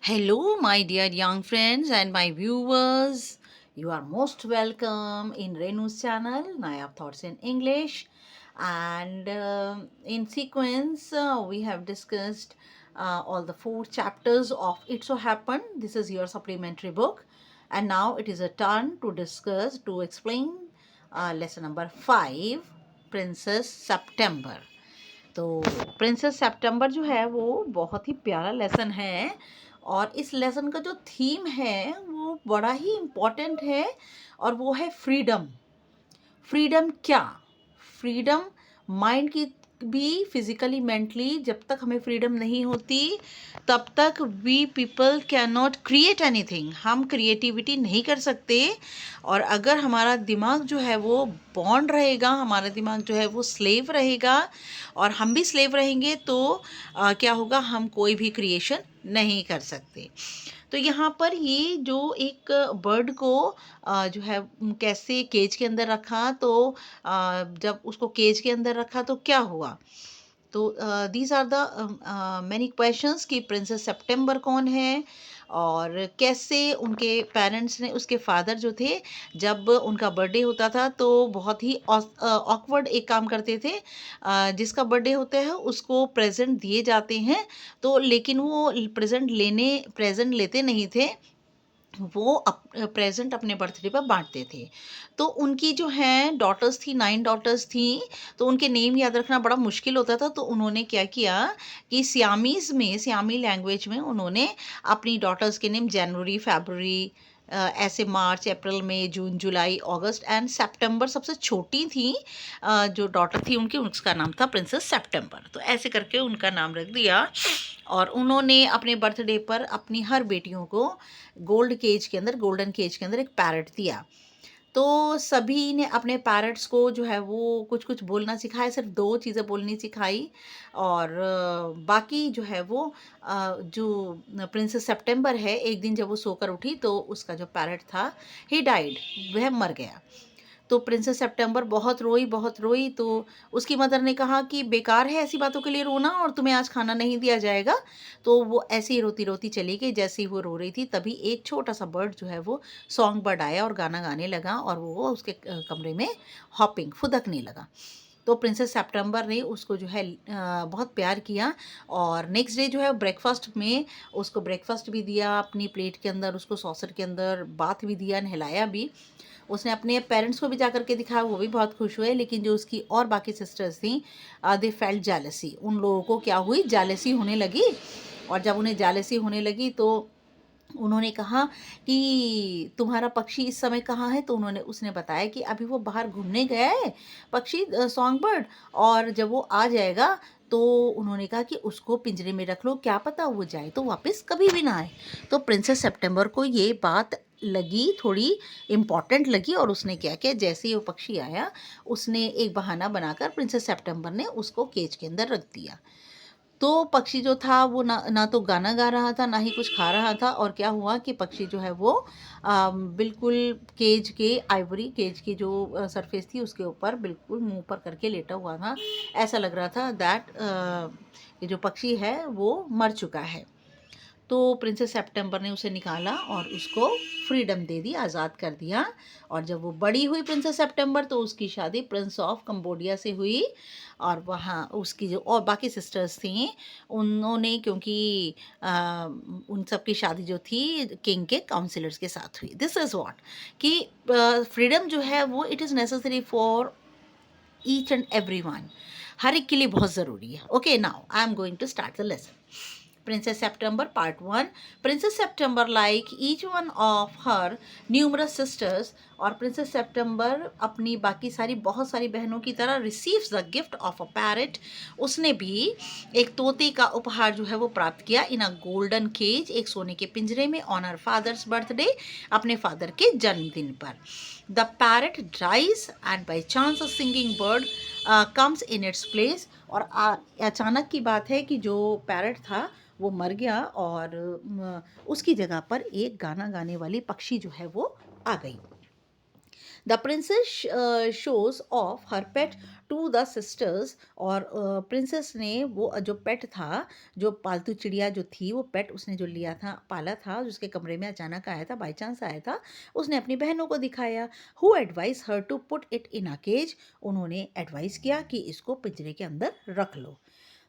Hello, my dear young friends and my viewers. You are most welcome in Renu's channel, Nayab Thoughts in English. And in sequence, we have discussed all the 4 chapters of It So Happened. This is your supplementary book. And now it is a turn to discuss, to explain lesson number 5, Princess September. तो princess सितंबर जो है वो बहुत ही प्यारा lesson है और इस lesson का जो थीम है वो बड़ा ही इम्पोर्टेंट है और वो है फ्रीडम। फ्रीडम क्या? फ्रीडम माइंड की भी, फिजिकली मेंटली जब तक हमें फ्रीडम नहीं होती तब तक we people can not create anything. हम क्रिएटिविटी नहीं कर सकते। और अगर हमारा दिमाग जो है वो बॉन्ड रहेगा, हमारा दिमाग जो है वो स्लेव रहेगा और हम भी स्लेव रहेंगे तो क्या होगा, हम कोई भी क्रिएशन नहीं कर सकते। तो यहाँ पर ये जो एक बर्ड को जो है कैसे केज के अंदर रखा, तो जब उसको केज के अंदर रखा तो क्या हुआ। तो these are the many questions कि प्रिंसेस सितंबर कौन है और कैसे उनके पेरेंट्स ने, उसके फादर जो थे, जब उनका बर्थडे होता था तो बहुत ही ऑकवर्ड एक काम करते थे। जिसका बर्थडे होता है उसको प्रेजेंट दिए जाते हैं, तो लेकिन वो प्रेजेंट लेते नहीं थे, वो प्रेजेंट अपने बर्थडे पर बांटते थे। तो उनकी जो हैं डॉटर्स थी, 9 डॉटर्स थी, तो उनके नेम याद रखना बड़ा मुश्किल होता था। तो उन्होंने क्या किया कि सियामी लैंग्वेज में उन्होंने अपनी डॉटर्स के नेम जनवरी, फरवरी, ऐसे मार्च, अप्रैल, मई, जून, जुलाई, अगस्त एंड सितंबर, सबसे छोटी थी जो डॉटर थी उनकी, उसका नाम था प्रिंसेस सितंबर। तो ऐसे करके उनका नाम रख दिया। और उन्होंने अपने बर्थडे पर अपनी हर बेटियों को गोल्डन केज के अंदर एक पैरट दिया। तो सभी ने अपने पैरट्स को जो है वो कुछ कुछ बोलना सिखाया, सिर्फ 2 चीज़ें बोलनी सिखाई। और बाकी जो है वो जो प्रिंसेस सितंबर है, एक दिन जब वो सोकर उठी तो उसका जो पैरट था, ही डाइड, वह मर गया। तो प्रिंसेस सितंबर बहुत रोई। तो उसकी मदर ने कहा कि बेकार है ऐसी बातों के लिए रोना और तुम्हें आज खाना नहीं दिया जाएगा। तो वो ऐसे ही रोती रोती चली गई। जैसे ही वो रो रही थी तभी एक छोटा सा बर्ड जो है वो सॉन्ग बर्ड आया और गाना गाने लगा और वो उसके कमरे में हॉपिंग, फुदकने लगा। तो प्रिंसेस सितंबर ने उसको जो है बहुत प्यार किया। और नेक्स्ट डे जो है ब्रेकफास्ट में उसको ब्रेकफास्ट भी दिया, अपनी प्लेट के अंदर उसको सॉसर के अंदर बाथ भी दिया, नहलाया भी। उसने अपने पेरेंट्स को भी जा करके दिखाया, वो भी बहुत खुश हुए। लेकिन जो उसकी और बाकी सिस्टर्स थी, दे फेल्ट जेलसी, उन लोगों को क्या हुई, जेलसी होने लगी। और जब उन्हें जेलसी होने लगी तो उन्होंने कहा कि तुम्हारा पक्षी इस समय कहाँ है। तो उसने बताया कि अभी वो बाहर घूमने गया है, पक्षी सॉन्ग बर्ड, और जब वो आ जाएगा तो उन्होंने कहा कि उसको पिंजरे में रख लो, क्या पता वो जाए तो वापस कभी भी ना आए। तो प्रिंसेस सितंबर को ये बात लगी, थोड़ी इम्पॉर्टेंट लगी, और उसने क्या किया, जैसे ही वो पक्षी आया उसने एक बहाना बनाकर प्रिंसेस सितंबर ने उसको केज के अंदर रख दिया। तो पक्षी जो था वो ना तो गाना गा रहा था, ना ही कुछ खा रहा था। और क्या हुआ कि पक्षी जो है वो बिल्कुल आइवरी केज की जो सरफेस थी उसके ऊपर बिल्कुल मुंह पर करके लेटा हुआ था। ऐसा लग रहा था दैट ये जो पक्षी है वो मर चुका है। तो प्रिंसेस सितंबर ने उसे निकाला और उसको फ्रीडम दे दी, आज़ाद कर दिया। और जब वो बड़ी हुई प्रिंसेस सितंबर तो उसकी शादी प्रिंस ऑफ कंबोडिया से हुई। और वहाँ उसकी जो और बाकी सिस्टर्स थी उन्होंने, क्योंकि उन सब की शादी जो थी किंग के काउंसिलर्स के साथ हुई। दिस इज़ व्हाट कि फ्रीडम जो है वो it is necessary for each and every one, हर एक के लिए बहुत ज़रूरी है। Okay, now I am going to start the lesson. Princess September Part 1. Princess September, like each one of her numerous sisters, और प्रिंसेस सितंबर अपनी बाकी सारी बहुत सारी बहनों की तरह receives the gift of a parrot, उसने भी एक तोते का उपहार जो है वो प्राप्त किया इन अ गोल्डन केज, एक सोने के पिंजरे में, ऑन हर फादर्स बर्थडे, अपने फादर के जन्मदिन पर। The parrot ड्राइज and by chance a singing bird comes in its place, और अचानक की बात है कि जो पैरट था वो मर गया और उसकी जगह पर एक गाना गाने वाली पक्षी जो है वो आ गई। The princess shows off her pet to the sisters, और प्रिंसेस ने वो जो पेट था, जो पालतू चिड़िया जो थी, वो पेट उसने जो लिया था, पाला था, जिसके कमरे में अचानक आया था, बाई चांस आया था, उसने अपनी बहनों को दिखाया। Who advise her to put it in a cage, उन्होंने एडवाइस किया कि इसको पिंजरे के अंदर रख लो।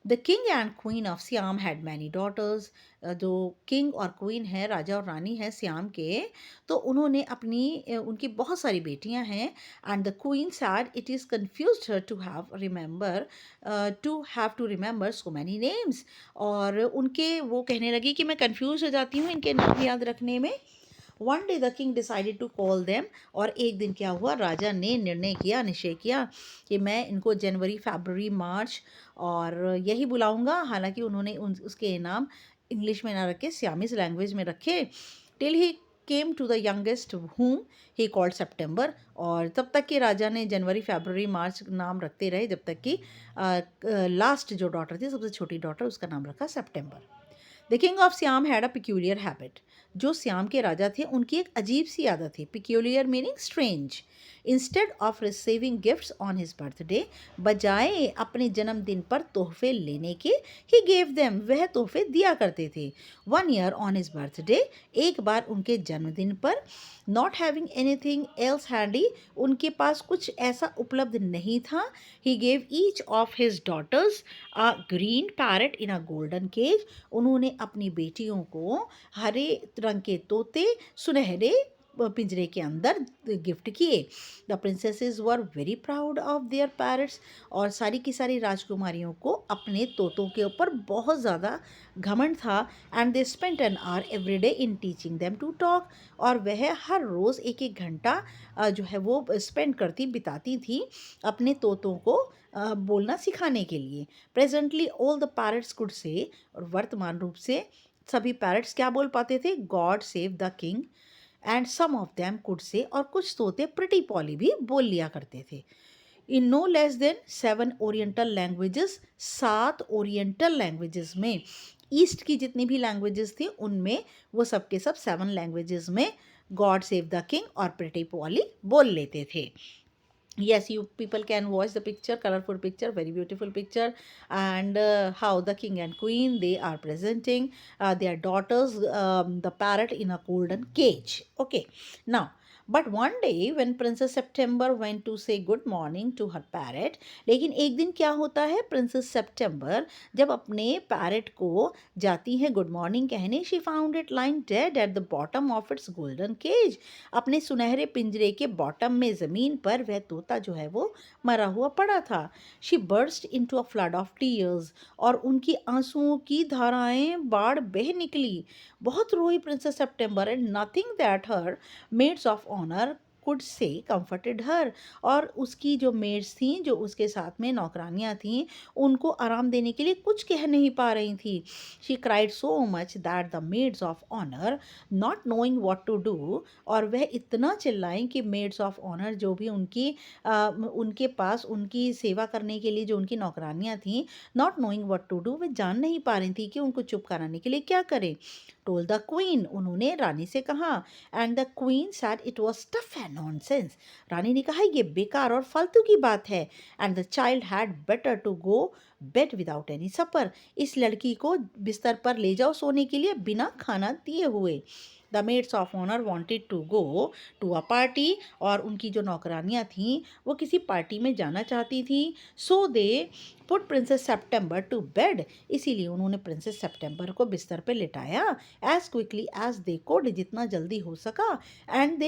The king and queen of Siam had many daughters, जो किंग और क्वीन है, राजा और रानी है सियाम के, तो उन्होंने उनकी बहुत सारी बेटियां हैं। And the queen said it is confuse her to remember so many names, और उनके वो कहने लगी कि मैं कन्फ्यूज हो जाती हूँ इनके नाम याद रखने में। One day the king decided to call them, और एक दिन क्या हुआ, राजा ने निश्चय किया कि मैं इनको जनवरी, फरवरी, मार्च और यही बुलाऊंगा। हालांकि उन्होंने उसके नाम इंग्लिश में ना रखे, सियामीज लैंग्वेज में रखे। Till he came to the youngest whom he called September, और तब तक कि राजा ने जनवरी, फरवरी, मार्च नाम रखते रहे, जब तक कि लास्ट जो डॉटर थी, सबसे छोटी डॉटर, उसका नाम रखा September. The king of Siam had a peculiar habit, जो सियाम के राजा थे उनकी एक अजीब सी आदत थी। Peculiar meaning strange. Instead of receiving gifts on his birthday, बजाय अपने जन्मदिन पर तोहफे लेने के, ही गेव देम, वह तोहफे दिया करते थे। One year on his birthday, एक बार उनके जन्मदिन पर, not having anything else handy, उनके पास कुछ ऐसा उपलब्ध नहीं था, he gave each of his daughters a green parrot in a golden cage, उन्होंने अपनी बेटियों को हरे रंग के तोते सुनहरे पिंजरे के अंदर गिफ्ट किए। The princesses were very proud of their parrots, और सारी की सारी राजकुमारियों को अपने तोतों के ऊपर बहुत ज़्यादा घमंड था। And they spent an hour every day in teaching them to talk, और वह हर रोज़ एक एक घंटा जो है वो स्पेंड बिताती थी अपने तोतों को बोलना सिखाने के लिए। Presently all the parrots could say, और वर्तमान रूप से सभी पैरट्स क्या बोल पाते थे, God save the king, and some of them could say, और कुछ तोते प्रिटी पॉली भी बोल लिया करते थे। In no less than 7 oriental languages, 7 oriental languages में, ईस्ट की जितनी भी लैंग्वेजेस थी उनमें वो सब के सब 7 लैंग्वेजेस में गॉड सेव द किंग और प्रिटी पॉली बोल लेते थे। Yes, you people can watch the picture, colorful picture, very beautiful picture, and how the king and queen, they are presenting their daughters, the parrot in a golden cage. Okay, now, but one day when Princess September went to say good morning to her parrot, लेकिन एक दिन क्या होता है, princess September जब अपने parrot को जाती है गुड मॉर्निंग कहने, she found it lying dead at the bottom of its golden cage, अपने सुनहरे पिंजरे के बॉटम में, ज़मीन पर वह तोता जो है वो मरा हुआ पड़ा था। She burst into a flood of tears, और उनकी आंसुओं की धाराएं बाढ़ बह निकली। बहुत रोई princess September, and nothing that her maids of honour could say comforted her, और उसकी जो मेड्स थीं, जो उसके साथ में नौकरानियाँ थीं, उनको आराम देने के लिए कुछ कह नहीं पा रही थी। She cried so much that the maids of honour not knowing what to do, और वह इतना चिल्लाई कि मेड्स ऑफ ऑनर जो भी उनके पास उनकी सेवा करने के लिए जो उनकी नौकरानियाँ थीं, not knowing what to do, वे जान नहीं पा रही थी कि उनको चुप कराने के लिए क्या करें। टोल द क्वीन, उन्होंने रानी से कहा। And the queen said it was tough and nonsense, रानी ने कहा ये बेकार और फालतू की बात है। And the child had better to go bed without any supper, इस लड़की को बिस्तर पर ले जाओ सोने के लिए बिना खाना दिए हुए। The maids of honour wanted to go to a party, और उनकी जो नौकरानियाँ थीं वो किसी पार्टी में जाना चाहती थी। So they put princess September to bed, इसीलिए उन्होंने प्रिंसेस सेप्टेम्बर को बिस्तर पे लिटाया as quickly as they could, जितना जल्दी हो सका। And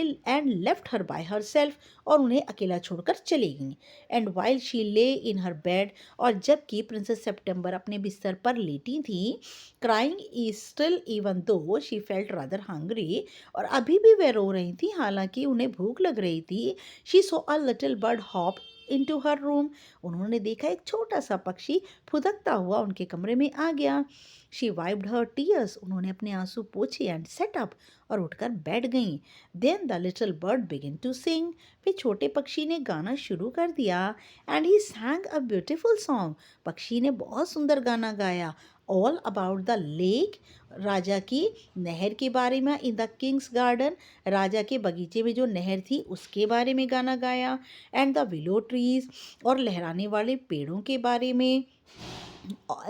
left her by her self, और उन्हें अकेला छोड़कर चली गई। एंड वाइल शी ले इन हर बेड, और जबकि प्रिंसेस सेप्टेम्बर अपने बिस्तर पर लेटी थी, crying still even though she felt rather hungry, और अभी भी वे रो रही थी हालांकि उन्हें भूख लग रही थी। She so a little bird hop into her room, उन्होंने देखा एक छोटा सा पक्षी फुदकता हुआ उनके कमरे में आ गया। शी वाइप्ड हर टीयर्स, उन्होंने अपने आंसू पोछे। एंड सेट अप, और उठकर बैठ गईं। Then the little bird begin to sing, फिर छोटे पक्षी ने गाना शुरू कर दिया। And he sang a beautiful song, पक्षी ने बहुत सुंदर गाना गाया। ऑल अबाउट द लेक, राजा की नहर के बारे में। इन द किंग्स गार्डन, राजा के बगीचे में जो नहर थी उसके बारे में गाना गाया। एंड द विलो ट्रीज, और लहराने वाले पेड़ों के बारे में।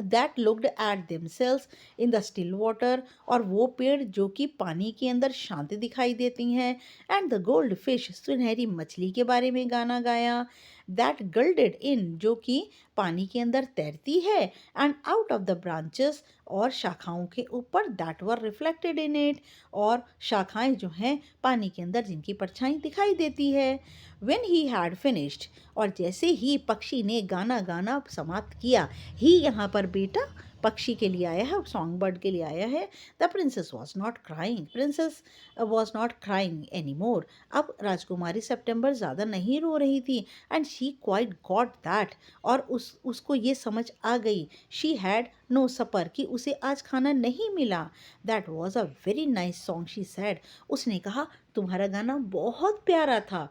That looked at themselves in the still water, और वो पेड़ जो कि पानी के अंदर शांत दिखाई देती हैं। एंड द गोल्ड फिश, सुनहरी मछली के बारे में गाना गाया। दैट गल्डेड इन, जो कि पानी के अंदर तैरती है। And out of the branches, और शाखाओं के ऊपर। That were reflected in it, और शाखाएं जो हैं पानी के अंदर जिनकी परछाई दिखाई देती है। व्हेन ही हैड फिनिश्ड, और जैसे ही पक्षी ने गाना गाना समाप्त किया, ही यहाँ पर बेटा पक्षी के लिए आया है, सॉन्ग बर्ड के लिए आया है। The princess was not crying, princess was not crying any more, अब राजकुमारी सितंबर ज़्यादा नहीं रो रही थी। And she quite got that, और उसको ये समझ आ गई, शी हैड नो सपर, कि उसे आज खाना नहीं मिला। That was a very nice song, she said, उसने कहा तुम्हारा गाना बहुत प्यारा था।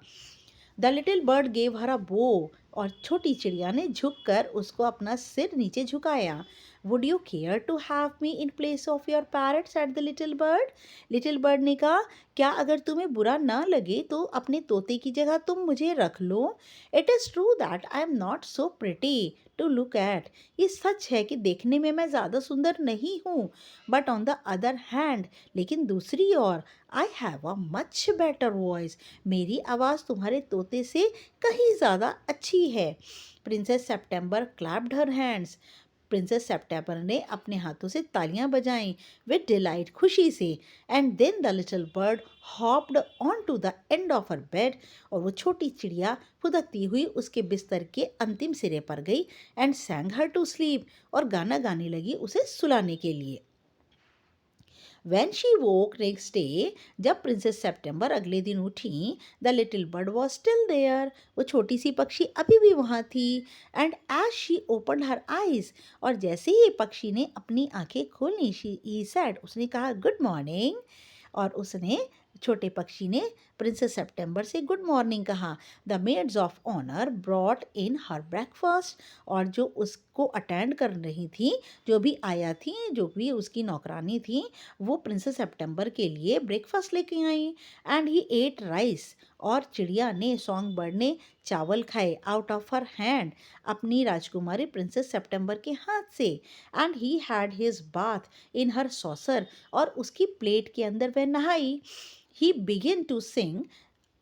The little bird gave her a bow, और छोटी चिड़िया ने झुककर उसको अपना सिर नीचे झुकाया। Would you care to have me in place of your parrots at the little bird, little bird ने कहा क्या अगर तुम्हें बुरा ना लगे तो अपने तोते की जगह तुम मुझे रख लो। It is true that I am not so pretty to look at, ये सच है कि देखने में मैं ज़्यादा सुंदर नहीं हूँ। But on the other hand, लेकिन दूसरी ओर, I have a much better voice, मेरी आवाज़ तुम्हारे तोते से कहीं ज़्यादा अच्छी है। Princess September clapped her hands, princess सितंबर ने अपने हाथों से तालियां बजाईं विद डिलाइट, खुशी से। And then the little bird hopped on to the end of her bed, और वो छोटी चिड़िया फुदकती हुई उसके बिस्तर के अंतिम सिरे पर गई। And sang her to sleep, और गाना गाने लगी उसे सुलाने के लिए। When she woke next day, जब प्रिंसेस सितंबर अगले दिन उठी, the little bird was still there, वो छोटी सी पक्षी अभी भी वहाँ थी। And as she open her eyes, और जैसे ही पक्षी ने अपनी आंखें खोली, शी सैड, उसने कहा गुड मॉर्निंग, और उसने छोटे पक्षी ने प्रिंसेस सितंबर से गुड मॉर्निंग कहा। The maids of honour brought in her breakfast, और जो उसको अटेंड कर रही थी, जो भी आया थी, जो भी उसकी नौकरानी थी, वो प्रिंसेस सितंबर के लिए ब्रेकफास्ट लेके आई। एंड ही एट राइस, और चिड़िया ने, सॉन्ग बर्ड ने चावल खाए आउट ऑफ हर हैंड, अपनी राजकुमारी प्रिंसेस सितंबर के हाथ से। And he had his bath in her saucer, और उसकी प्लेट के अंदर वह नहाई। He begin to sing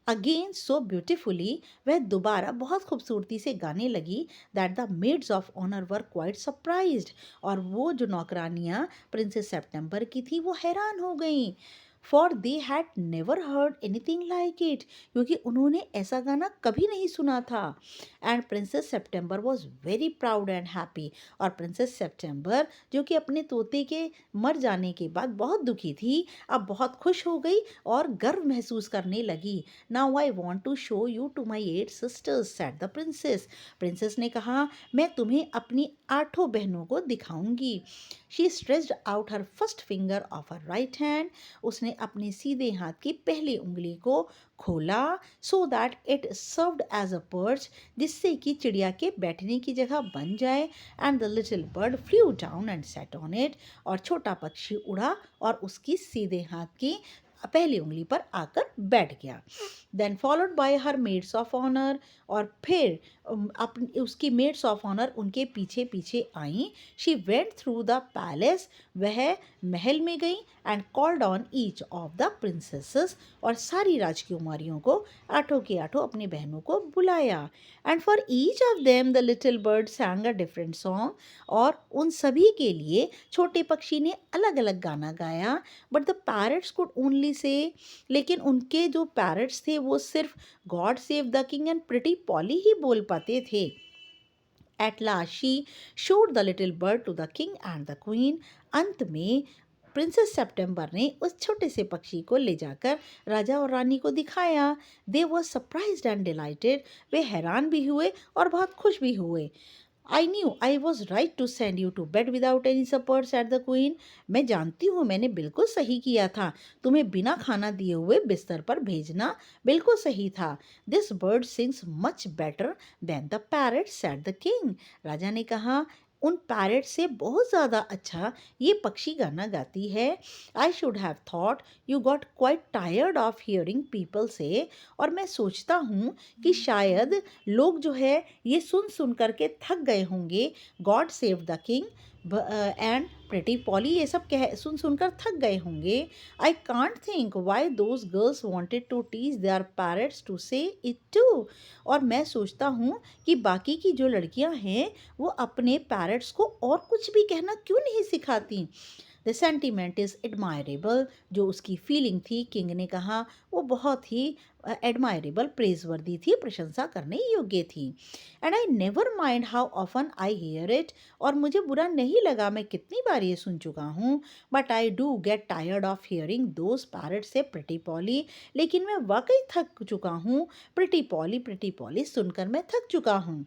again so beautifully, वह दोबारा बहुत खूबसूरती से गाने लगी। That the maids of honour were quite surprised, और वो जो नौकरानियाँ प्रिंसेस सितंबर की थी वो हैरान हो गईं। For they had never heard anything like it, क्योंकि उन्होंने ऐसा गाना कभी नहीं सुना था। And princess September was very proud and happy, और प्रिंसेस सितंबर जो कि अपने तोते के मर जाने के बाद बहुत दुखी थी, अब बहुत खुश हो गई और गर्व महसूस करने लगी। Now I want to show you to my 8 sisters, said the princess, princess ने कहा मैं तुम्हें अपनी 8 बहनों को दिखाऊंगी। She stretched out her first finger of her right hand, उसने अपने सीधे हाथ की पहली उंगली को खोला, so that it served as a perch, जिससे कि चिड़िया के बैठने की जगह बन जाए। And the little bird flew down and set on it, और छोटा पक्षी उड़ा और उसकी सीधे हाथ की पहली उंगली पर आकर बैठ गया। Then followed by her maids of honour, और फिर उसकी मेड्स ऑफ ऑनर उनके पीछे पीछे आई। She went through the palace, वह महल में गई। And called on each of the princesses, और सारी राजकुमारियों को, 8 की 8 अपनी बहनों को बुलाया। And for each of them the little bird सैंग a different song, और उन सभी के लिए छोटे पक्षी ने अलग अलग गाना गाया। But the parrots could only say, लेकिन उनके जो पैरट्स थे वो सिर्फ God save the king and pretty Polly ही बोल पाते थे। At last she showed the little bird to the king and the queen, अंत में प्रिंसेस सितंबर ने उस छोटे से पक्षी को ले जाकर राजा और रानी को दिखाया। They were surprised and delighted, वे हैरान भी हुए और बहुत खुश भी हुए। I knew I was right to send you to bed without any supper, said the queen, मैं जानती हूँ मैंने बिल्कुल सही किया था, तुम्हें बिना खाना दिए हुए बिस्तर पर भेजना बिल्कुल सही था। This bird sings much better than the parrot, said the king, राजा ने कहा उन पैरट से बहुत ज़्यादा अच्छा ये पक्षी गाना गाती है। I should have thought you got quite tired of hearing people से। और मैं सोचता हूँ कि शायद लोग जो है ये सुन सुन करके थक गए होंगे, God save the king and pretty Polly, ये सब कह सुन सुनकर थक गए होंगे। I can't think why those girls wanted to teach their parrots to say it too. और मैं सोचता हूँ कि बाकी की जो लड़कियाँ हैं वो अपने पैरट्स को और कुछ भी कहना क्यों नहीं सिखाती। द सेंटिमेंट इज़ एडमायरेबल, जो उसकी फीलिंग थी, किंग ने कहा, वो बहुत ही एडमायरेबल, प्रेजवर्दी थी, प्रशंसा करने योग्य थी। And I never mind how often I hear it, और मुझे बुरा नहीं लगा मैं कितनी बार ये सुन चुका हूँ। But I do get tired of hearing those parrot से प्रिटी पॉली, लेकिन मैं वाकई थक चुका हूँ, प्रिटी पॉली सुनकर मैं थक चुका हूँ।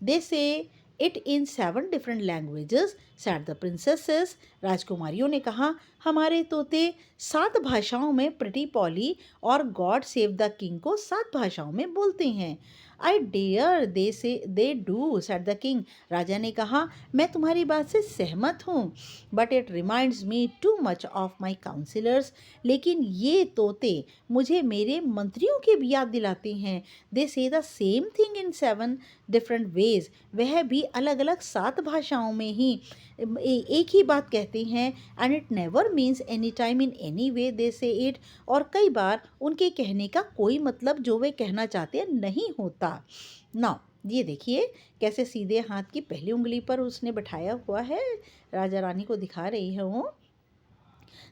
They say it in 7 different languages said the princesses. राजकुमारियों ने कहा, हमारे तोते 7 भाषाओं में प्रिटी पॉली और गॉड सेव द किंग को 7 भाषाओं में बोलते हैं। आई dare they say they do said the king. राजा ने कहा, मैं तुम्हारी बात से सहमत हूँ, but it reminds me too much of my councillors. लेकिन ये तोते मुझे मेरे मंत्रियों की भी याद दिलाते हैं। दे से the same thing in 7 different ways. वह भी अलग अलग 7 भाषाओं में ही एक ही बात कहते हैं। And it never means any time in any way they say it. और कई बार उनके कहने का कोई मतलब जो वे कहना चाहते हैं नहीं होता। नाउ ये देखिए कैसे सीधे हाथ की पहली उंगली पर उसने बैठाया हुआ है, राजा रानी को दिखा रही है वो।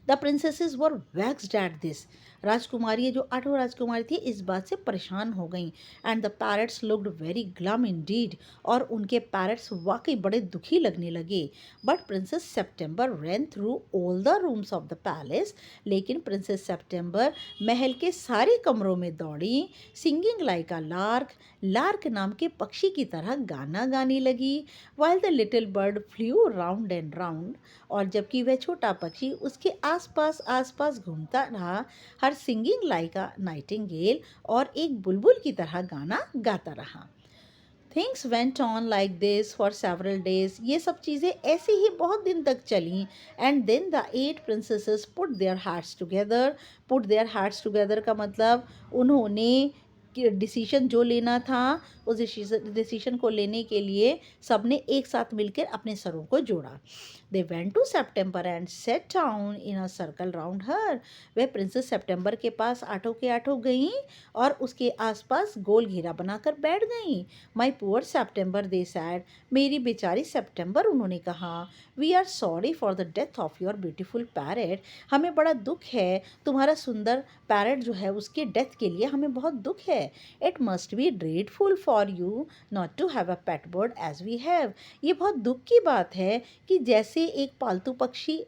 The princesses were vaxxed at this. राजकुमारी जो 8 राजकुमारी थी इस बात से परेशान हो गईं। And the parrots looked very glum indeed, और उनके पैरट्स वाकई बड़े दुखी लगने लगे। But princess September ran through all the rooms of the palace. लेकिन प्रिंसेस सेप्टेम्बर महल के सारे कमरों में दौड़ी, singing like a lark, lark नाम के पक्षी की तरह गाना गाने लगी। While the little bird flew round and round, और जबकि वह छोटा पक्षी उसके आसपास घूमता रहा, हर सिंगिंग लाइक अ नाइटिंगेल, और एक बुलबुल की तरह गाना गाता रहा। Things went on like this for several days. ये सब चीज़ें ऐसे ही बहुत दिन तक चलीं। And then the 8 princesses put their hearts together. Put their hearts together का मतलब उन्होंने डिसीजन जो लेना था उस डिसीजन को लेने के लिए सबने एक साथ मिलकर अपने सरों को जोड़ा। They went to September and sat down in a circle round her. वह प्रिंसेस सेप्टेम्बर के पास 8 के 8 गईं और उसके आसपास गोल घेरा बनाकर बैठ गईं। My poor September they said, मेरी बेचारी सेप्टेम्बर, उन्होंने कहा, we are sorry for the death of your beautiful parrot. हमें बड़ा दुख है, तुम्हारा सुंदर पैरट जो है उसके डेथ के लिए हमें बहुत दुख है। It must be dreadful for you not to have a pet bird as we have. ये बहुत दुख की बात है कि जैसे एक पालतू पक्षी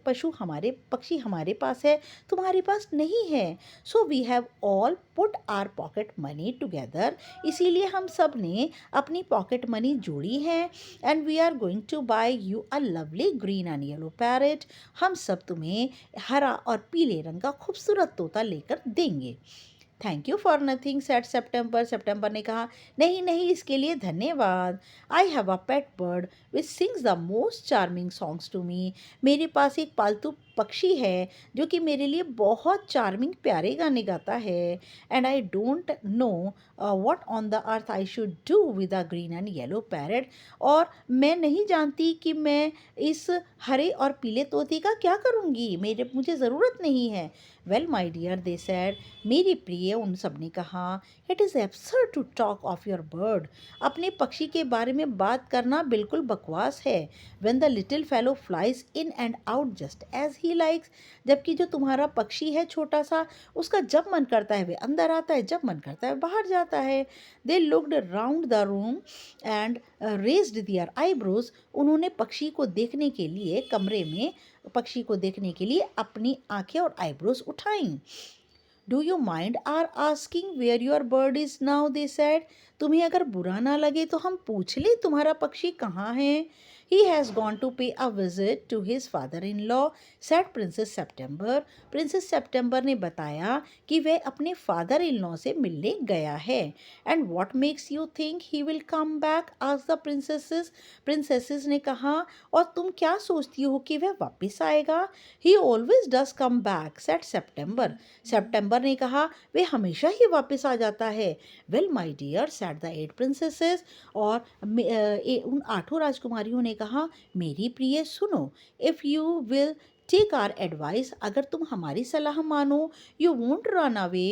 हमारे पास है, तुम्हारे पास नहीं है। So we have all put our pocket money together, इसीलिए हम सब ने अपनी पॉकेट मनी जोड़ी है। And we are going to buy you a lovely green and yellow parrot. हम सब तुम्हें हरा और पीले रंग का खूबसूरत तोता लेकर देंगे। Thank you for nothing said September. September ने कहा, नहीं नहीं, इसके लिए धन्यवाद। I have a pet bird which sings the most charming songs to me. मेरे पास एक पालतू पक्षी है जो कि मेरे लिए बहुत चार्मिंग प्यारे गाने गाता है। And I don't know what on the earth I should do with a green and yellow parrot. और मैं नहीं जानती कि मैं इस हरे और पीले तोते का क्या करूँगी, मुझे ज़रूरत नहीं है। Well my dear they said, मेरी प्रिय, उन सब ने कहा, it is absurd to talk of your bird. अपने पक्षी के बारे में बात करना बिल्कुल बकवास है। When the little fellow flies in and out just as he likes. जबकि जो तुम्हारा पक्षी है छोटा सा, उसका जब मन करता है वे अंदर आता है, जब मन करता है बाहर जाता है। They looked round the room and raised their eyebrows. उन्होंने पक्षी को देखने के लिए अपनी आंखें और आईब्रोज उठाईं। Do you mind our asking where your bird is now, they said. तुम्हें अगर बुरा ना लगे तो हम पूछ लें तुम्हारा पक्षी कहाँ है। He has gone to pay a visit to his father-in-law, said Princess September. Princess September ने बताया कि वह अपने father-in-law से मिलने गया है. And what makes you think he will come back? asked the princesses. Princesses ने कहा, और तुम क्या सोचती हो कि वह वापस आएगा? He always does come back, said September. September ने कहा, वह हमेशा ही वापस आ जाता है. Well, my dear, said the 8 princesses. और उन 8 राजकुमारियों ने कहा, मेरी प्रिय सुनो, if you will take our advice, अगर तुम हमारी सलाह मानो, you won't run away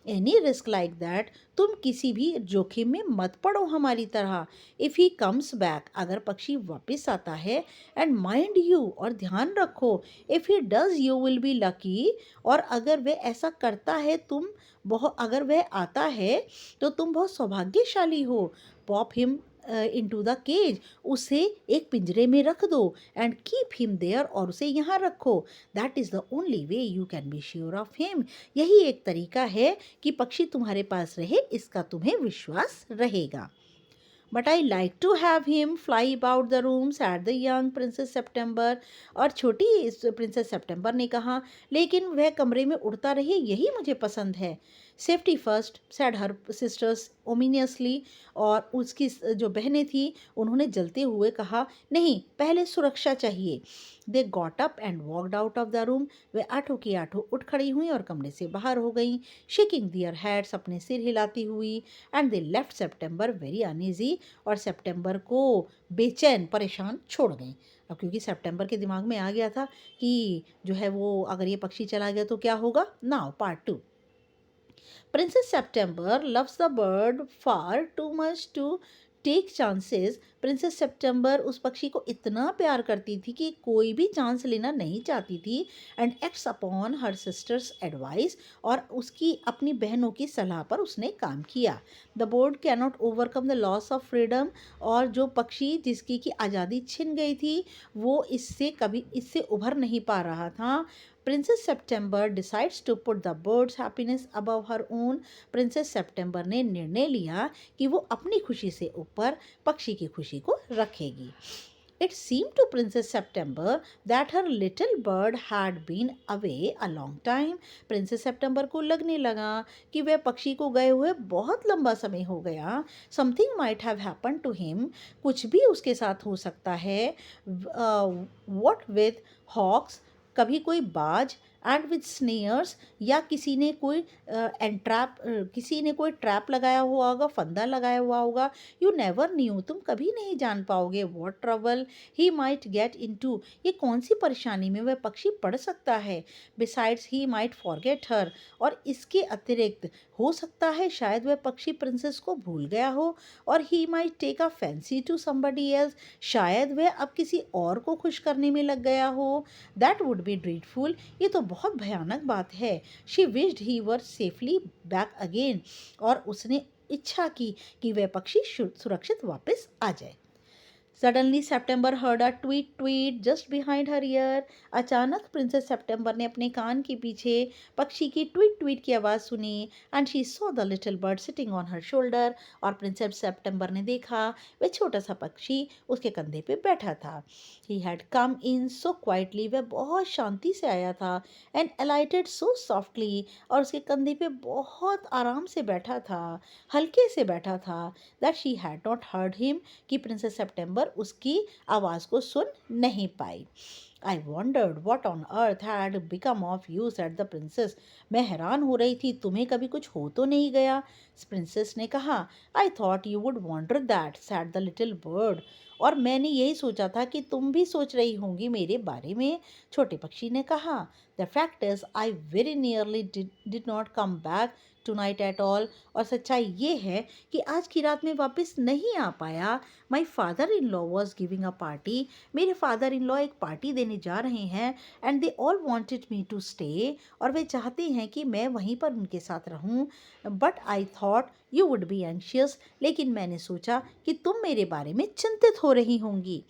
any risk like that, तुम किसी भी जोखिम में मत पड़ो हमारी तरह. इफ़ ही कम्स बैक, अगर पक्षी वापस आता है, एंड माइंड यू, और ध्यान रखो, if he does you will be lucky, और अगर वह ऐसा करता है अगर वह आता है तो तुम बहुत सौभाग्यशाली हो. Pop him into the cage, उसे एक पिंजरे में रख दो, एंड कीप हिम देयर, और उसे यहाँ रखो. That is the only way you can be sure of him, यही एक तरीका है कि पक्षी तुम्हारे पास रहे, इसका तुम्हें विश्वास रहेगा. But I like to have him fly about the room, said the young Princess September. और छोटी प्रिंसेस सेप्टेम्बर ने कहा, लेकिन वह कमरे में उड़ता रहे, यही मुझे पसंद है. Safety first, said her sisters ominously. और उसकी जो बहनें थी उन्होंने जलते हुए कहा, नहीं, पहले सुरक्षा चाहिए. They got up and walked out of the room. वे आठों की आठों उठ खड़ी हुई और कमरे से बाहर हो गईं, शेकिंग दियर हेड्स, अपने सिर हिलाती हुई. And they left September very uneasy, और सितंबर को बेचैन परेशान छोड़ गई. अब क्योंकि सितंबर के दिमाग में आ गया था कि जो है वो अगर ये पक्षी चला गया तो क्या होगा. Now part 2. Princess September loves the bird far too much to take chances. Princess September उस पक्षी को इतना प्यार करती थी कि कोई भी चांस लेना नहीं चाहती थी. And acts upon her sisters advice, और उसकी अपनी बहनों की सलाह पर उसने काम किया. The bird cannot overcome the loss of freedom, और जो पक्षी जिसकी की आज़ादी छिन गई थी वो इससे उभर नहीं पा रहा था. Princess September decides to put the bird's happiness above her own. Princess September ने निर्णय लिया कि वो अपनी खुशी से ऊपर पक्षी की खुशी को रखेगी. It seemed to Princess September that her little bird had been away a long time. Princess September को लगने लगा कि वह पक्षी को गए हुए बहुत लंबा समय हो गया. Something might have happened to him. कुछ भी उसके साथ हो सकता है. What with hawks, कभी कोई बाज, एंड विद स्नेयर्स, या किसी ने कोई ट्रैप लगाया हुआ होगा, फंदा लगाया हुआ होगा. यू नेवर न्यू, तुम कभी नहीं जान पाओगे. What trouble he might get into, ये कौन सी परेशानी में वह पक्षी पड़ सकता है. बिसाइड्स ही माइट फॉरगेट हर, और इसके अतिरिक्त हो सकता है शायद वह पक्षी प्रिंसेस को भूल गया हो. और he might take a fancy to somebody else, शायद वह अब किसी और को खुश करने में लग गया हो. दैट वुड बी ड्रीडफुल, ये तो बहुत भयानक बात है. She wished he were safely back again, और उसने इच्छा की कि वह पक्षी सुरक्षित वापस आ जाए. Suddenly September heard a tweet tweet just behind her year. अचानक प्रिंसेस सेप्टेम्बर ने अपने कान के पीछे पक्षी की ट्वीट ट्वीट की आवाज़ सुनी. And she saw the little bird sitting on her shoulder, और प्रिंसेस सेप्टेम्बर ने देखा वह छोटा सा पक्षी उसके कंधे पे बैठा था. He had come in so quietly, वह बहुत शांति से आया था. एंड अलाइटेड सो सॉफ्टली, और उसके कंधे पे बहुत आराम से बैठा था, हल्के से बैठा था. That she had not heard him, कि प्रिंसेस सेप्टेम्बर उसकी आवाज़ को सुन नहीं पाई. I wondered what on earth had become of you, said the princess. मैं हैरान हो रही थी, तुम्हें कभी कुछ हो तो नहीं गया. प्रिंसेस ने कहा. I thought you would wonder that, said the little bird. और मैंने यही सोचा था कि तुम भी सोच रही होंगी मेरे बारे में, छोटे पक्षी ने कहा. The fact is, I very nearly did not come back tonight at all. और सच्चाई ये है कि आज की रात में वापस नहीं आ पाया. My father in law was giving a party, मेरे फादर इन लॉ एक पार्टी देने जा रहे हैं. And they all wanted me to stay, और वे चाहते हैं कि मैं वहीं पर उनके साथ रहूं. But I thought you would be anxious, लेकिन मैंने सोचा कि तुम मेरे बारे में चिंतित हो रही होंगी.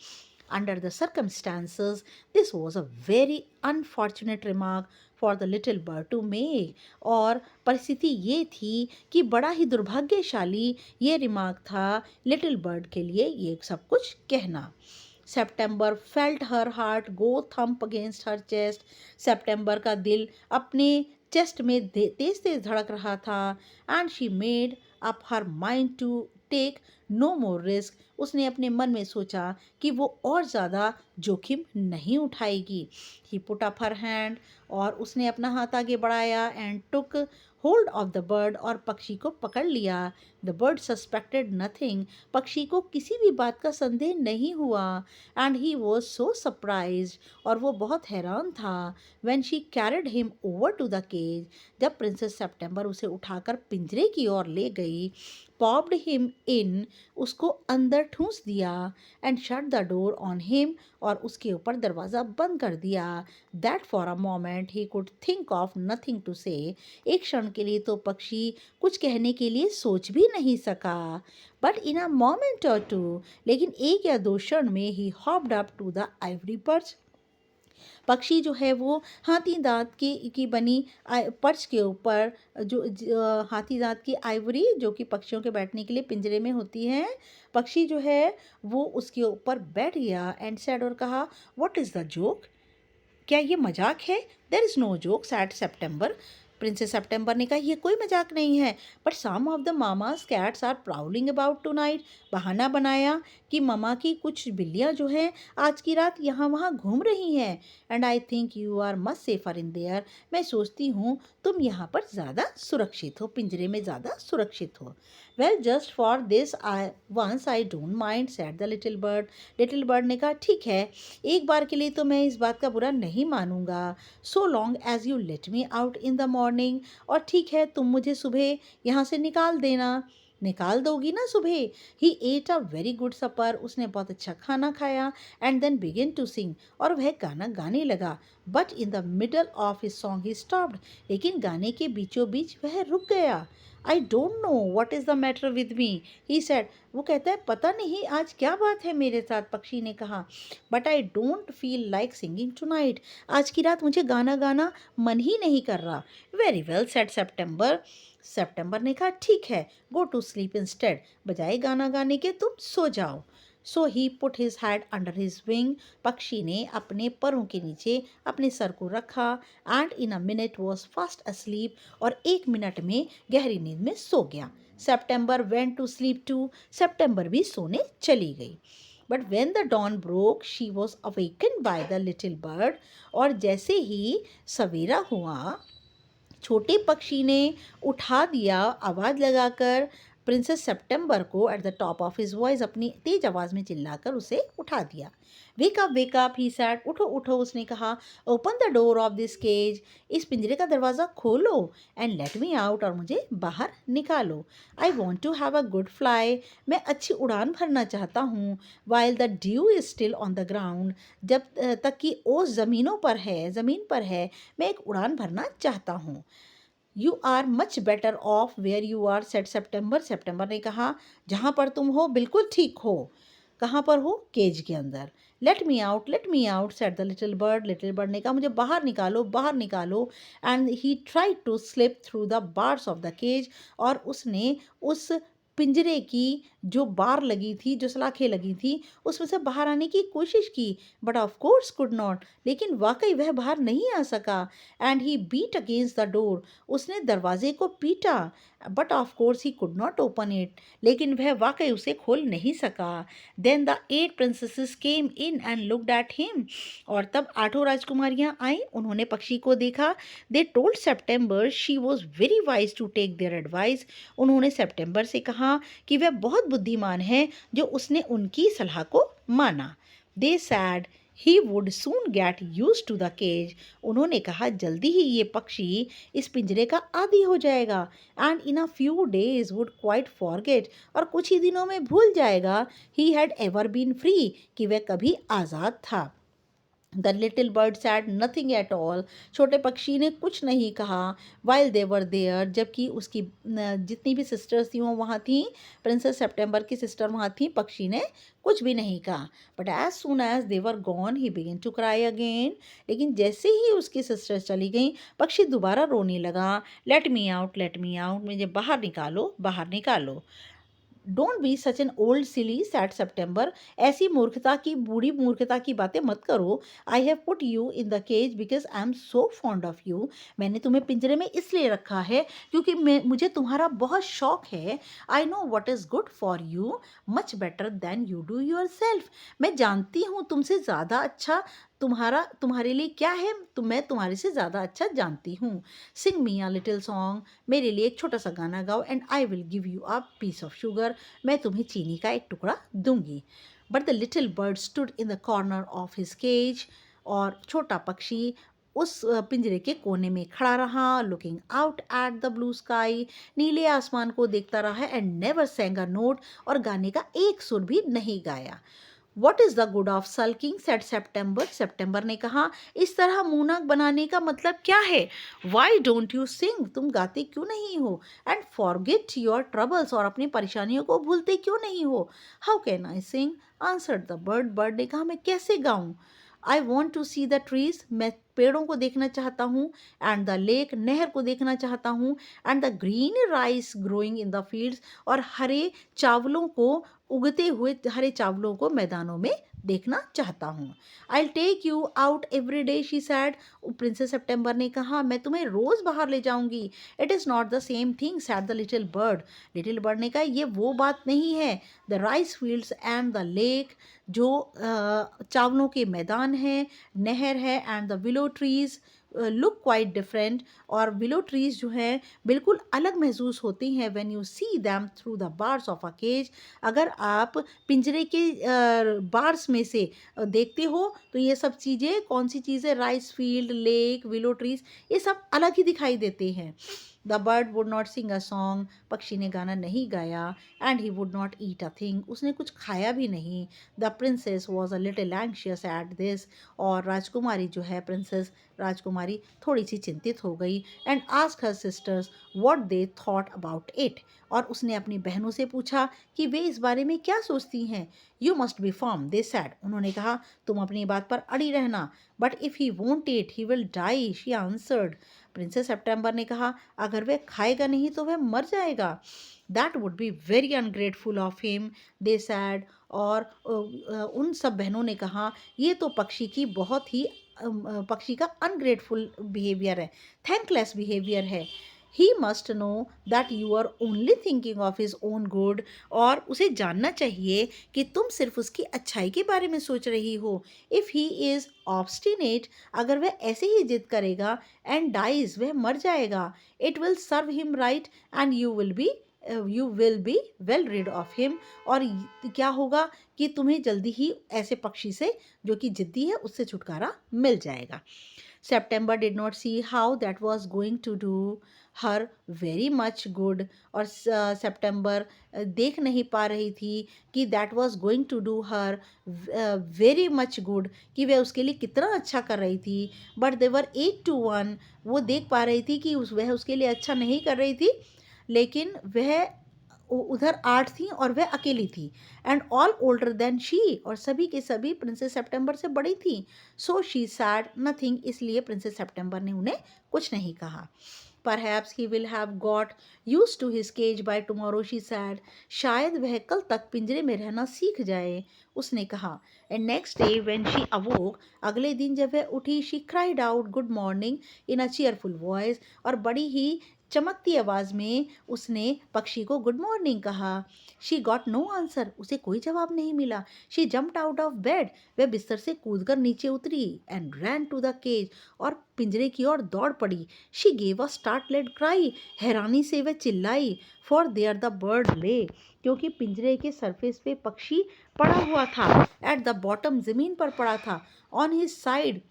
Under the circumstances, this was a very unfortunate remark for the little bird to make. और परिस्थिति ये थी कि बड़ा ही दुर्भाग्यशाली ये रिमार्क था लिटिल बर्ड के लिए ये सब कुछ कहना. September felt her heart go thump against her chest. September का दिल अपने चेस्ट में तेज तेज धड़क रहा था। And she made up her mind to take no more risk. उसने अपने मन में सोचा कि वो और ज़्यादा जोखिम नहीं उठाएगी। He put up her hand, और उसने अपना हाथ आगे बढ़ाया and took hold of the bird, और पक्षी को पकड़ लिया। The bird suspected nothing. पक्षी को किसी भी बात का संदेह नहीं हुआ। And he was so surprise, और वो बहुत हैरान था। When she carried him over to the cage. जब प्रिंसेस सेप्टेम्बर उसे उठाकर पिंजरे की ओर ले गई, पॉप्ड हिम इन, उसको अंदर ठूंस दिया, and shut the door on him, और उसके ऊपर दरवाज़ा बंद कर दिया। That for a moment he could think of nothing to say. एक क्षण के लिए तो पक्षी कुछ कहने के लिए सोच भी नहीं सका। But in a moment or two, लेकिन एक या दो क्षण में ही hopped up to the ivory perch. पक्षी जो है वो हाथी दांत की बनी पर्च के ऊपर, हाथी दांत की आइवरी जो कि पक्षियों के बैठने के लिए पिंजरे में होती है, पक्षी जो है वो उसके ऊपर बैठ गया। एंड सेड, और कहा, व्हाट इज़ द जोक? क्या ये मजाक है? There is no joke said September. Princess September ने कहा, ये कोई मजाक नहीं है। But some of the mama's cats are prowling about tonight. बहाना बनाया कि ममा की कुछ बिल्लियाँ जो हैं आज की रात यहाँ वहाँ घूम रही हैं। And I think you are much safer in there. मैं सोचती हूँ तुम यहाँ पर ज़्यादा सुरक्षित हो, पिंजरे में ज़्यादा सुरक्षित हो। Well just for this I once I don't mind said the little bird. Little bird ने कहा, ठीक है, एक बार के लिए तो मैं इस बात का बुरा नहीं मानूंगा। So long as you let me out in the morning. और ठीक है, तुम मुझे सुबह यहाँ से निकाल देना। निकाल दोगी ना सुबह? He ate a very good supper. उसने बहुत अच्छा खाना खाया। And then begin to sing, और वह गाना गाने लगा। But in the middle of his song he stopped. लेकिन गाने के बीचों बीच वह रुक गया। I don't know what is the matter with me, he said. वो कहता है, पता नहीं आज क्या बात है मेरे साथ, पक्षी ने कहा। But I don't feel like singing tonight. आज की रात मुझे गाना गाना मन ही नहीं कर रहा। Very well said September. September ने कहा, ठीक है, गो टू स्लीप इंस्टेड। बजाय गाना गाने के तुम सो जाओ। So he put his head under his wing. पक्षी ने अपने परों के नीचे अपने सर को रखा। And in a minute was fast asleep. और एक मिनट में गहरी नींद में सो गया। September went to sleep too. September भी सोने चली गई। But when the dawn broke she was awaken by the little bird. और जैसे ही सवेरा हुआ, छोटे पक्षी ने उठा दिया आवाज़ लगाकर प्रिंसेस सेप्टेम्बर को। At the top of his voice, अपनी तेज आवाज़ में चिल्लाकर उसे उठा दिया। Wake up he said. उठो उठो, उसने कहा। Open the door of this cage. इस पिंजरे का दरवाज़ा खोलो। एंड लेट मी आउट, और मुझे बाहर निकालो। I want to have a good fly. मैं अच्छी उड़ान भरना चाहता हूँ। While the dew is still on the ground. जब तक कि ओस ज़मीन पर है, मैं एक उड़ान भरना चाहता हूँ। You are much better off where you are said September. September ने कहा, जहाँ पर तुम हो बिल्कुल ठीक हो। कहाँ पर हो? केज के अंदर। Let me out said the little bird. Little bird ने कहा, मुझे बाहर निकालो, बाहर निकालो। And he try to slip through the bars of the cage. और उसने उस पिंजरे की जो बार लगी थी, जो सलाखें लगी थी, उसमें से बाहर आने की कोशिश की। But of course could not. लेकिन वाकई वह बाहर नहीं आ सका। And he beat against the door. उसने दरवाजे को पीटा। But of course he could not open it. लेकिन वह वाकई उसे खोल नहीं सका। Then the 8 princesses came in and looked at him. और तब 8 राजकुमारियां आई, उन्होंने पक्षी को देखा। They told September she was very wise to take their advice. उन्होंने सेप्टेम्बर से कहा कि वह बहुत बुद्धिमान है जो उसने उनकी सलाह को माना। They said he would soon get used to the cage. उन्होंने कहा, जल्दी ही ये पक्षी इस पिंजरे का आदी हो जाएगा। And in a few days would quite forget. और कुछ ही दिनों में भूल जाएगा he had ever been free, कि वह कभी आज़ाद था। The little bird said nothing at all. छोटे पक्षी ने कुछ नहीं कहा। वाइल दे वर देयर, जबकि उसकी जितनी भी सिस्टर्स थी वो वहाँ थी, प्रिंसेस सेप्टेम्बर की सिस्टर वहाँ थी, पक्षी ने कुछ भी नहीं कहा। But as soon as they were gone he begin to cry again. लेकिन जैसे ही उसकी सिस्टर्स चली गई, पक्षी दोबारा रोने लगा। लेट मी आउट, मुझे बाहर निकालो, बाहर निकालो। Don't be such an old silly said September, ऐसी मूर्खता की बूढ़ी मूर्खता की बातें मत करो. I have put you in the cage because I am so fond of you, मैंने तुम्हें पिंजरे में इसलिए रखा है क्योंकि मुझे तुम्हारा बहुत शौक है. I know what is good for you much better then you do your self, मैं जानती हूँ तुमसे ज़्यादा अच्छा तुम्हारे लिए क्या है, मैं तुम्हारे से ज़्यादा अच्छा जानती हूँ. सिंग मी अ लिटिल सॉन्ग, मेरे लिए एक छोटा सा गाना गाओ. And I will give you a piece of sugar, मैं तुम्हें चीनी का एक टुकड़ा दूंगी. But the little bird stood in the corner of his cage, और छोटा पक्षी उस पिंजरे के कोने में खड़ा रहा. Looking out at the blue sky, नीले आसमान को देखता रहा. And never Seng a note, और गाने का एक सुर भी नहीं गाया. What is the good of sulking set September, September ने कहा इस तरह मुंह बनाने का मतलब क्या है. वाई डोंट यू सिंग, तुम गाते क्यों नहीं हो. एंड फॉरगेट योर ट्रबल्स, और अपनी परेशानियों को भूलते क्यों नहीं हो. How can I sing answered the bird, bird ने कहा मैं कैसे गाऊं. I want to see the trees, मैं पेड़ों को देखना चाहता हूँ. एंड द लेक, नहर को देखना चाहता हूँ. And the green rice growing in the fields, और हरे चावलों को उगते हुए हरे चावलों को मैदानों में देखना चाहता हूँ. I take you out every day she said, Princess September ने कहा मैं तुम्हें रोज़ बाहर ले जाऊंगी. It is not the same thing said the little bird, little bird ने कहा ये वो बात नहीं है. The rice fields and the lake, जो चावलों के मैदान हैं, नहर है, and the willow trees look quite different, और विलो ट्रीज जो हैं बिल्कुल अलग महसूस होती हैं. When you see them through the bars of a cage, अगर आप पिंजरे के बार्स में से देखते हो तो ये सब चीज़ें कौन सी चीज़ें, rice field, lake, willow trees, ये सब अलग ही दिखाई देते हैं. The bird would not sing a song, पक्षी ने गाना नहीं गाया. And he would not eat a thing, उसने कुछ खाया भी नहीं. The princess was a little anxious at this, और राजकुमारी जो है प्रिंसेस राजकुमारी थोड़ी सी चिंतित हो गई. And ask her sisters what they thought about it, और उसने अपनी बहनों से पूछा कि वे इस बारे में क्या सोचती हैं. You must be firm they said, उन्होंने कहा तुम अपनी बात पर अड़ी रहना. But if he won't eat he will die, she answered, Princess September ने कहा अगर वह खाएगा नहीं तो वह मर जाएगा. That would be very ungrateful of him they sad, और उन सब बहनों ने कहा ये तो पक्षी की बहुत ही पक्षी का अनग्रेटफुल बिहेवियर है, थैंकलेस बिहेवियर है. He must know that you are only thinking of his own good, और उसे जानना चाहिए कि तुम सिर्फ उसकी अच्छाई के बारे में सोच रही हो. इफ़ ही इज़ ऑब्स्टिनेट, अगर वह ऐसे ही जिद करेगा, एंड डाइज, वह मर जाएगा, it will serve him right, and you will be well rid of him, और क्या होगा कि तुम्हें जल्दी ही ऐसे पक्षी से जो कि जिद्दी है उससे छुटकारा मिल जाएगा. September did not see how that was going to do her very much good, और सितंबर देख नहीं पा रही थी कि that was going to do her very much good, कि वह उसके लिए कितना अच्छा कर रही थी. But they were 8 to 1, वो देख पा रही थी कि वह उसके लिए अच्छा नहीं कर रही थी, लेकिन वह उधर 8 थी और वह अकेली थी. And all older than she, और सभी के सभी प्रिंसेस सेप्टेम्बर से बड़ी थी. सो शी सैड नथिंग, इसलिए प्रिंसेस सेप्टेम्बर ने उन्हें कुछ नहीं कहा. Perhaps he will have got used to his cage by tomorrow, she said. शायद वह कल तक पिंजरे में रहना सीख जाए, उसने कहा. And next day when she awoke, अगले दिन जब वह उठी, she cried out good morning in a cheerful voice, और बड़ी ही चमकती आवाज़ में उसने पक्षी को गुड मॉर्निंग कहा. शी गॉट नो आंसर, उसे कोई जवाब नहीं मिला. She jumped out of bed, वह बिस्तर से कूदकर नीचे उतरी. And ran to the cage, और पिंजरे की ओर दौड़ पड़ी. She gave a startled cry, हैरानी से वह चिल्लाई. फॉर देयर द बर्ड ले, क्योंकि पिंजरे के सरफेस पे पक्षी पड़ा हुआ था. एट द बॉटम, ज़मीन पर पड़ा था. On his side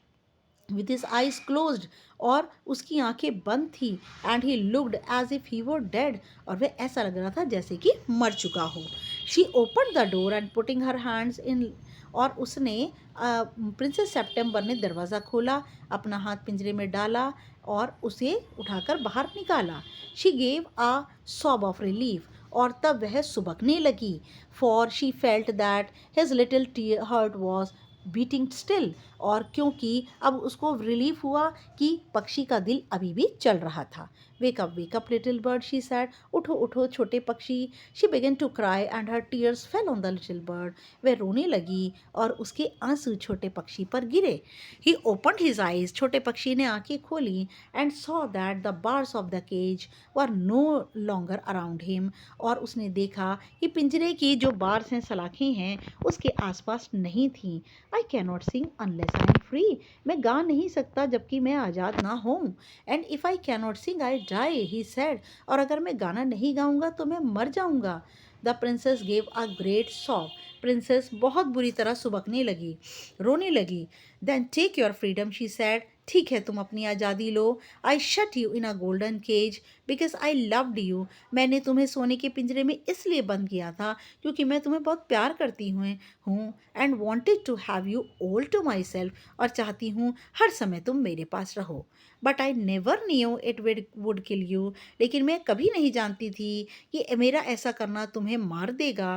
with his eyes closed, और उसकी आंखें बंद थी. And he looked as if he were dead, और वह ऐसा लग रहा था जैसे कि मर चुका हो. She open the door and putting her hands in, और उसने प्रिंसेस सेप्टेम्बर ने दरवाज़ा खोला, अपना हाथ पिंजरे में डाला और उसे उठाकर बाहर निकाला. She gave a sob of relief, और तब वह सुबकने लगी. For she felt that his little heart was beating still, और क्योंकि अब उसको रिलीफ हुआ कि पक्षी का दिल अभी भी चल रहा था। Wake up little bird she said, उठो उठो छोटे पक्षी। She began to cry and her tears fell on the little bird, वह रोने लगी और उसके आंसू छोटे पक्षी पर गिरे। ही ओपनड हिज आईज, छोटे पक्षी ने आंखें खोली, and saw that the bars of the cage were no longer around him, और उसने देखा कि पिंजरे की जो बार्स हैं, सलाखें हैं, उसके आसपास नहीं थीं। I cannot sing unless I am free, मैं गा नहीं सकता जबकि मैं आज़ाद ना हूँ। And if I cannot sing I die, he said, और अगर मैं गाना नहीं गाऊंगा तो मैं मर जाऊंगा। The princess gave a great sob, princess बहुत बुरी तरह सुबकने लगी, रोने लगी। Then take your freedom she said, ठीक है तुम अपनी आज़ादी लो। I shut you in a golden cage because I loved you, मैंने तुम्हें सोने के पिंजरे में इसलिए बंद किया था क्योंकि मैं तुम्हें बहुत प्यार करती हूँ and wanted to have you all to myself, और चाहती हूँ हर समय तुम मेरे पास रहो। But I never knew it would kill you, लेकिन मैं कभी नहीं जानती थी कि मेरा ऐसा करना तुम्हें मार देगा।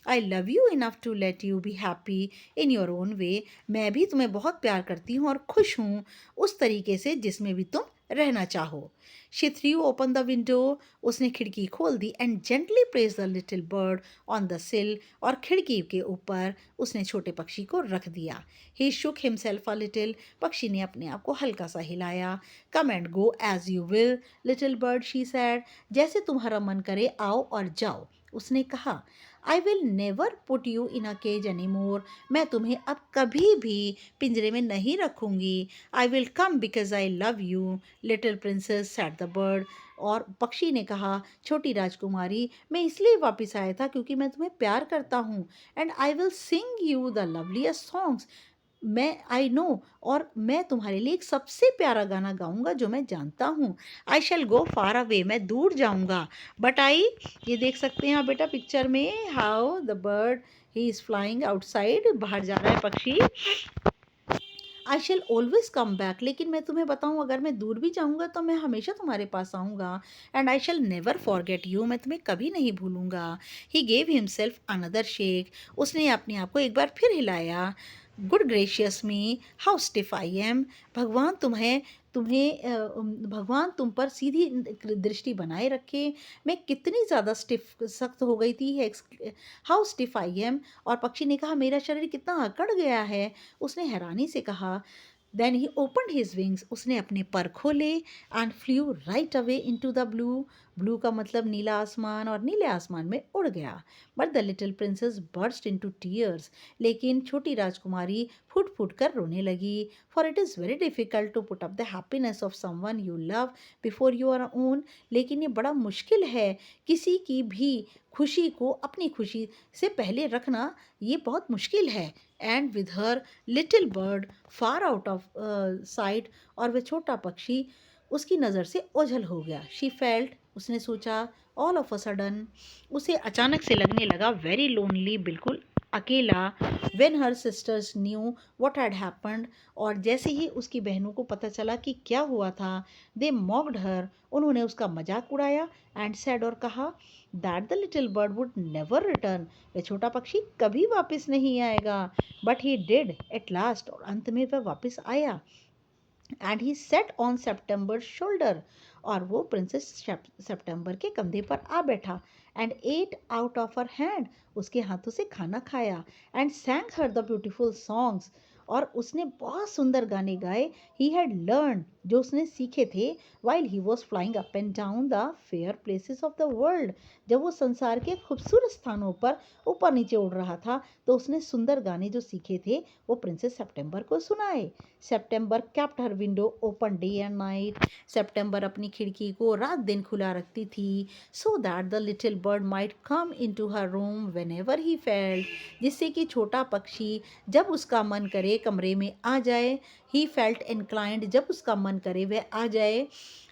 I love you enough to let you be happy in your own way, मैं भी तुम्हें बहुत प्यार करती हूँ और खुश हूँ उस तरीके से जिसमें भी तुम रहना चाहो। She threw open the window, उसने खिड़की खोल दी, and gently placed the little bird on the sill, और खिड़की के ऊपर उसने छोटे पक्षी को रख दिया। ही शुक हिमसेल्फ अ लिटिल, पक्षी ने अपने आप को हल्का सा हिलाया। Come and go as you will little bird she said, जैसे तुम्हारा मन करे आओ और जाओ, उसने कहा। I will never put you in a cage any more, मैं तुम्हें अब कभी भी पिंजरे में नहीं रखूंगी। I will come because I love you little princess said the bird, और पक्षी ने कहा, छोटी राजकुमारी मैं इसलिए वापस आया था क्योंकि मैं तुम्हें प्यार करता हूँ। And I will sing you the loveliest songs, मैं आई नो, और मैं तुम्हारे लिए एक सबसे प्यारा गाना गाऊंगा जो मैं जानता हूँ। आई शैल गो फार अवे, मैं दूर जाऊंगा। बट आई, ये देख सकते हैं आप बेटा पिक्चर में, how the bird he is flying outside, बाहर जा रहा है पक्षी। I shall always come back, लेकिन मैं तुम्हें बताऊँ अगर मैं दूर भी जाऊँगा तो मैं हमेशा तुम्हारे पास आऊँगा। And I shall never forget you, मैं तुम्हें कभी नहीं भूलूंगा। He gave himself another shake, उसने अपने आप को एक बार फिर हिलाया। Good gracious me how stiff I am, भगवान तुम्हें भगवान तुम पर सीधी दृष्टि बनाए रखे, मैं कितनी ज़्यादा सख्त हो गई थी। हाउ स्टिफ आई एम, और पक्षी ने कहा मेरा शरीर कितना अकड़ गया है। उसने हैरानी से कहा। Then he opened his wings, उसने अपने पर खोले, and flew right away into the blue, blue का मतलब नीला आसमान, और नीले आसमान में उड़ गया। But the little princess burst into tears, लेकिन छोटी राजकुमारी फूट फूट कर रोने लगी। For it is very difficult to put up the happiness of someone you love before your own, लेकिन ये बड़ा मुश्किल है किसी की भी खुशी को अपनी खुशी से पहले रखना, ये बहुत मुश्किल है। And with her little bird far out of site, और वह छोटा पक्षी उसकी नज़र से ओझल हो गया। शी फेल्ट, उसने सोचा, ऑल ऑफ अ सडन, उसे अचानक से लगने लगा, वेरी लोनली, बिल्कुल अकेला। When her sisters knew what had happened, और जैसे ही उसकी बहनों को पता चला कि क्या हुआ था, दे मॉक्ड हर, उन्होंने उसका मजाक उड़ाया। एंड सेड, और कहा, that the little bird would never return, वह छोटा पक्षी कभी वापस नहीं आएगा। But he did at last, और अंत में वह वापस आया। And he sat on September shoulder, और वो प्रिंसेस सेप्टेम्बर के कंधे पर आ बैठा। And ate out of her hand, उसके हाथों से खाना खाया। And sang her the beautiful songs, और उसने बहुत सुंदर गाने गाए। ही हैड लर्न, जो उसने सीखे थे, while he was flying up and down the fair places of the world, जब वो संसार के खूबसूरत स्थानों पर ऊपर नीचे उड़ रहा था, तो उसने सुंदर गाने जो सीखे थे वो प्रिंसेस सेप्टेम्बर को सुनाए। September kept her window open day and night, September अपनी खिड़की को रात दिन खुला रखती थी, so that the little bird might come into her room whenever he felt, जिससे कि छोटा पक्षी जब उसका मन करे कमरे में आ जाए। ही फेल्ट इंक्लाइंड, जब उसका मन करे वह आ जाए।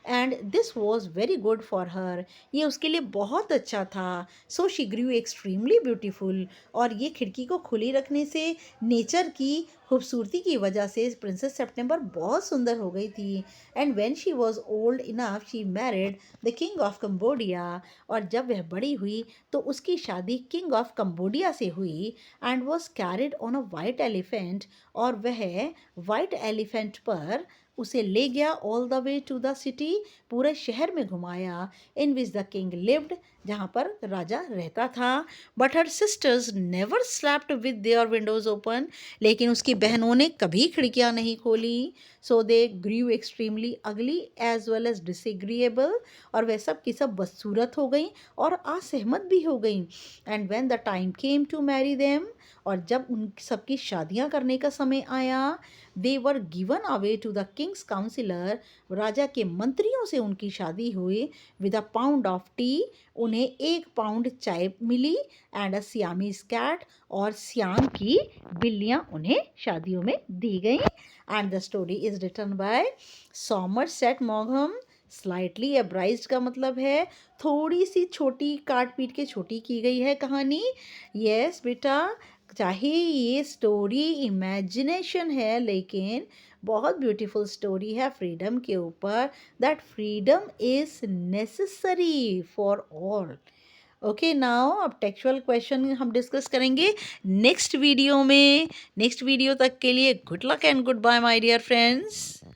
And this was very good for her, ये उसके लिए बहुत अच्छा था। So she Guru extremely beautiful, और ये खिड़की को खुली रखने से नेचर की खूबसूरती की वजह से प्रिंसेस सेप्टेम्बर बहुत सुंदर हो गई थी। And when she was old enough she married the king of Cambodia, और जब वह बड़ी हुई तो उसकी शादी किंग ऑफ कंबोडिया से हुई। And was carried on a white elephant, और वह वाइट एलिफेंट पर उसे ले गया all the way to the city, पूरे शहर में घुमाया, in which the king lived, जहाँ पर राजा रहता था। But her sisters never slept with their windows open, लेकिन उसकी बहनों ने कभी खिड़कियाँ नहीं खोली। So they grew extremely ugly as well as disagreeable, और वह सब की सब बदसूरत हो गई और असहमत भी हो गई। And when the time came to marry them, और जब उन सबकी शादियां करने का समय आया, they were given away to the king's counsellors, राजा के मंत्रियों से उनकी शादी हुई। With a pound of tea, उन्हें 1 पाउंड चाय मिली। एंड अ सियामीज कैट, और सियाम की बिल्लियां उन्हें शादियों में दी गई। And the story is written by Somerset मॉघम। स्लाइटली एब्राइज्ड का मतलब है थोड़ी सी छोटी, काट पीट के छोटी की गई है कहानी। यस बेटा, चाहे ये स्टोरी इमेजिनेशन है लेकिन बहुत ब्यूटीफुल स्टोरी है फ्रीडम के ऊपर, that freedom is necessary for all. Okay, now अब टेक्सचुअल क्वेश्चन हम डिस्कस करेंगे नेक्स्ट वीडियो में। नेक्स्ट वीडियो तक के लिए good luck and goodbye my dear friends.